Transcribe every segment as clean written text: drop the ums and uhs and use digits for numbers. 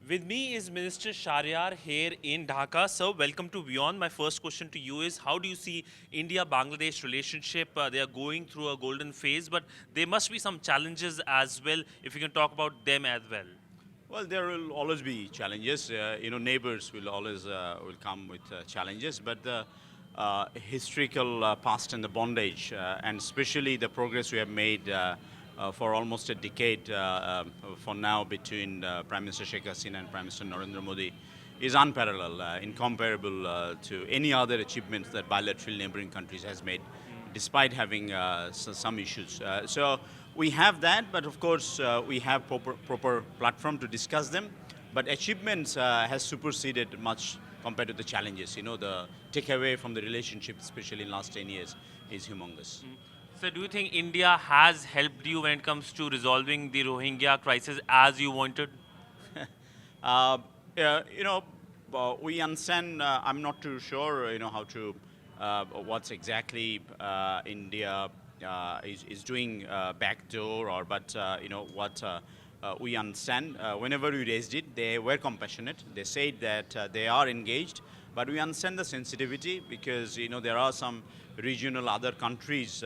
With me is Minister Shahriar here in Dhaka. Sir, welcome to WION. My first question to you is, how do you see India-Bangladesh relationship? They are going through a golden phase, but there must be some challenges as well, if you can talk about them as well. Well, there will always be challenges. Neighbors will always will come with challenges, but the historical past and the bondage, and especially the progress we have made for almost a decade for now between Prime Minister Sheikh Hasina and Prime Minister Narendra Modi, is unparalleled, incomparable to any other achievements that bilateral neighboring countries has made, despite having some issues. So we have that, but of course we have proper platform to discuss them. But achievements has superseded much compared to the challenges. The takeaway from the relationship, especially in last 10 years, is humongous. So do you think India has helped you when it comes to resolving the Rohingya crisis as you wanted? Uh, we understand. I'm not too sure. How to what's exactly India is doing backdoor, or but what we understand. Whenever we raised it, they were compassionate. They said that they are engaged, but we understand the sensitivity because there are some regional other countries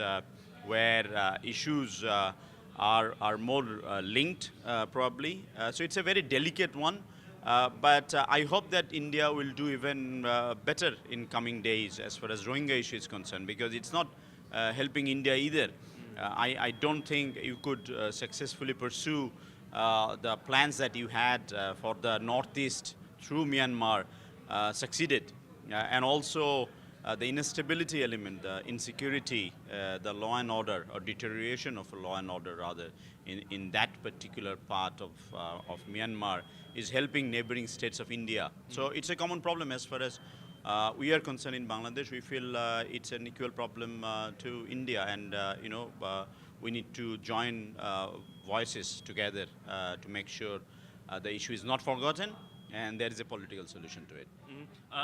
where issues are more linked probably. So it's a very delicate one. But I hope that India will do even better in coming days as far as Rohingya issue is concerned, because it's not helping India either. I don't think you could successfully pursue the plans that you had for the northeast through Myanmar succeeded. And also the instability element, the insecurity, the law and order, or deterioration of law and order rather, in that particular part of Myanmar is helping neighboring states of India. So it's a common problem as far as we are concerned in Bangladesh. We feel it's an equal problem to India, and we need to join voices together to make sure the issue is not forgotten and there is a political solution to it.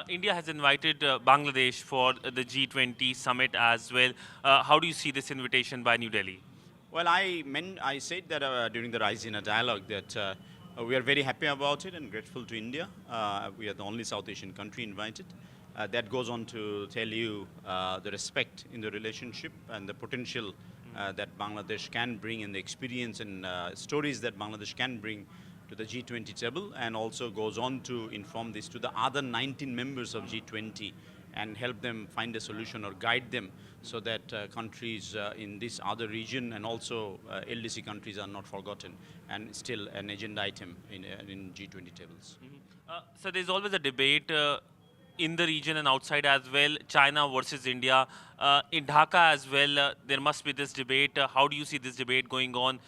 India has invited Bangladesh for the G20 summit as well. How do you see this invitation by New Delhi? Well, I said that during the Raisina dialogue that we are very happy about it and grateful to India. We are the only South Asian country invited. That goes on to tell you the respect in the relationship and the potential that Bangladesh can bring, and the experience and stories that Bangladesh can bring to the G20 table, and also goes on to inform this to the other 19 members of G20 and help them find a solution or guide them so that countries in this other region and also LDC countries are not forgotten and still an agenda item in G20 tables. So there's always a debate in the region and outside as well, China versus India. In Dhaka as well, there must be this debate. How do you see this debate going on?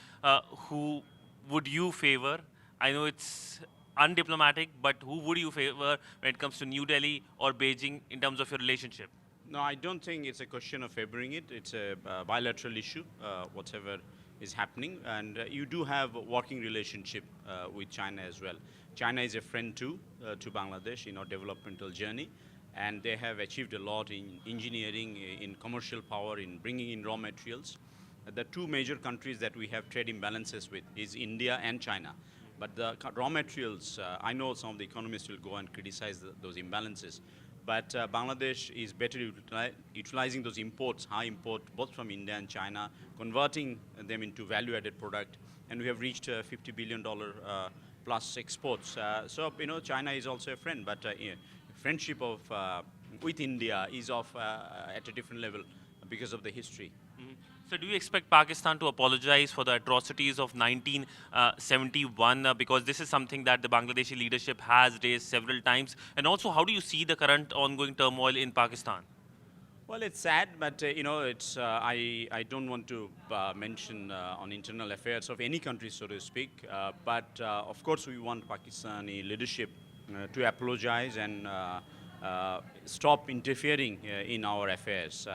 Who would you favor? I know it's undiplomatic, but who would you favor when it comes to New Delhi or Beijing in terms of your relationship? No, I don't think it's a question of favoring it. It's a bilateral issue, whatever is happening. And you do have a working relationship with China as well. China is a friend too to Bangladesh in our developmental journey. And they have achieved a lot in engineering, in commercial power, in bringing in raw materials. The two major countries that we have trade imbalances with is India and China. But the raw materials, I know some of the economists will go and criticize those imbalances. But Bangladesh is better utilizing those imports, high import, both from India and China, converting them into value-added product. And we have reached $50 billion plus exports. So, China is also a friend, but friendship of with India is of at a different level because of the history. So do you expect Pakistan to apologize for the atrocities of 1971? Because this is something that the Bangladeshi leadership has raised several times. And also, how do you see the current ongoing turmoil in Pakistan? Well, it's sad, but it's I don't want to mention on internal affairs of any country, so to speak. But of course, we want Pakistani leadership to apologize and stop interfering in our affairs.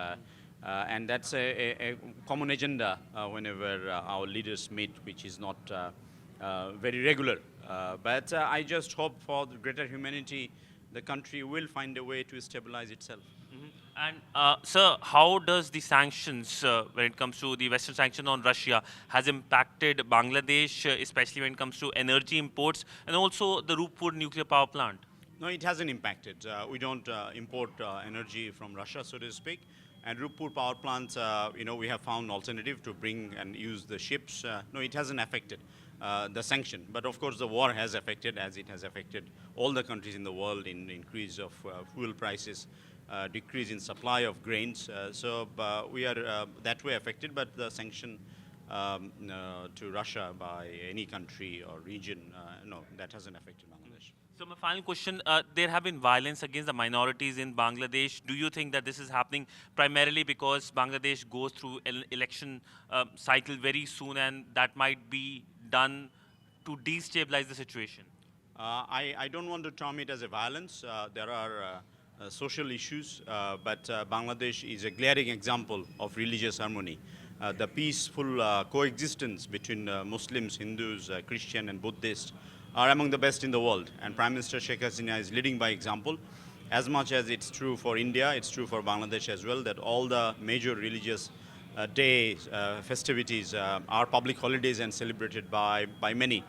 And that's a common agenda whenever our leaders meet, which is not very regular. But I just hope for the greater humanity, the country will find a way to stabilize itself. And sir, how does the sanctions, when it comes to the Western sanction on Russia, has impacted Bangladesh, especially when it comes to energy imports and also the Rupur nuclear power plant? No, it hasn't impacted. We don't import energy from Russia, so to speak. And Rupur power plants, we have found alternative to bring and use the ships. No, it hasn't affected the sanction. But of course, the war has affected, as it has affected all the countries in the world in increase of fuel prices, decrease in supply of grains. So we are that way affected, but the sanction to Russia by any country or region, no, that hasn't affected Bangladesh. So my final question, there have been violence against the minorities in Bangladesh. Do you think that this is happening primarily because Bangladesh goes through an election cycle very soon and that might be done to destabilize the situation? I don't want to term it as a violence. There are social issues, but Bangladesh is a glaring example of religious harmony. The peaceful coexistence between Muslims, Hindus, Christian, and Buddhists are among the best in the world. And Prime Minister Sheikh Hasina is leading by example. As much as it's true for India, it's true for Bangladesh as well, that all the major religious days, festivities are public holidays and celebrated by many.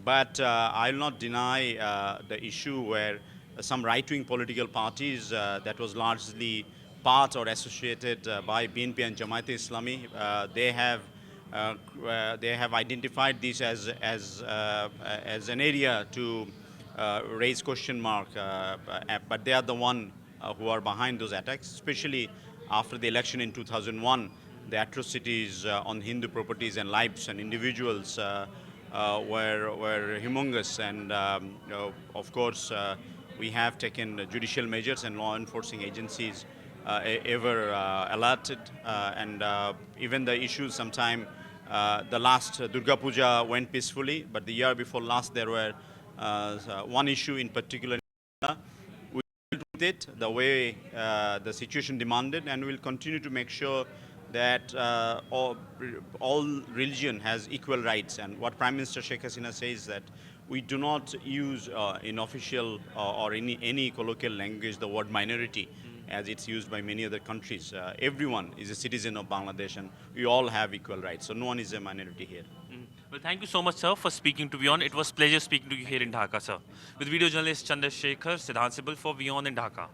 But I'll not deny the issue where some right-wing political parties that was largely part or associated by BNP and Jamaat Islami, they have identified this as an area to raise question mark, but they are the one who are behind those attacks, especially after the election in 2001. The atrocities on Hindu properties and lives and individuals were humongous, and of course we have taken judicial measures and law enforcing agencies ever alerted, and even the issues sometime the last Durga Puja went peacefully, but the year before last there were one issue in particular. We dealt with it the way the situation demanded, and we'll continue to make sure that all religion has equal rights. And what Prime Minister Sheikh Hasina says that we do not use in official or any colloquial language the word minority as it's used by many other countries. Everyone is a citizen of Bangladesh and we all have equal rights. So no one is a minority here. Well, thank you so much, sir, for speaking to WION. It was pleasure speaking to you here in Dhaka, sir. With video journalist Chandra Shekhar, Siddhant Sibal for WION in Dhaka.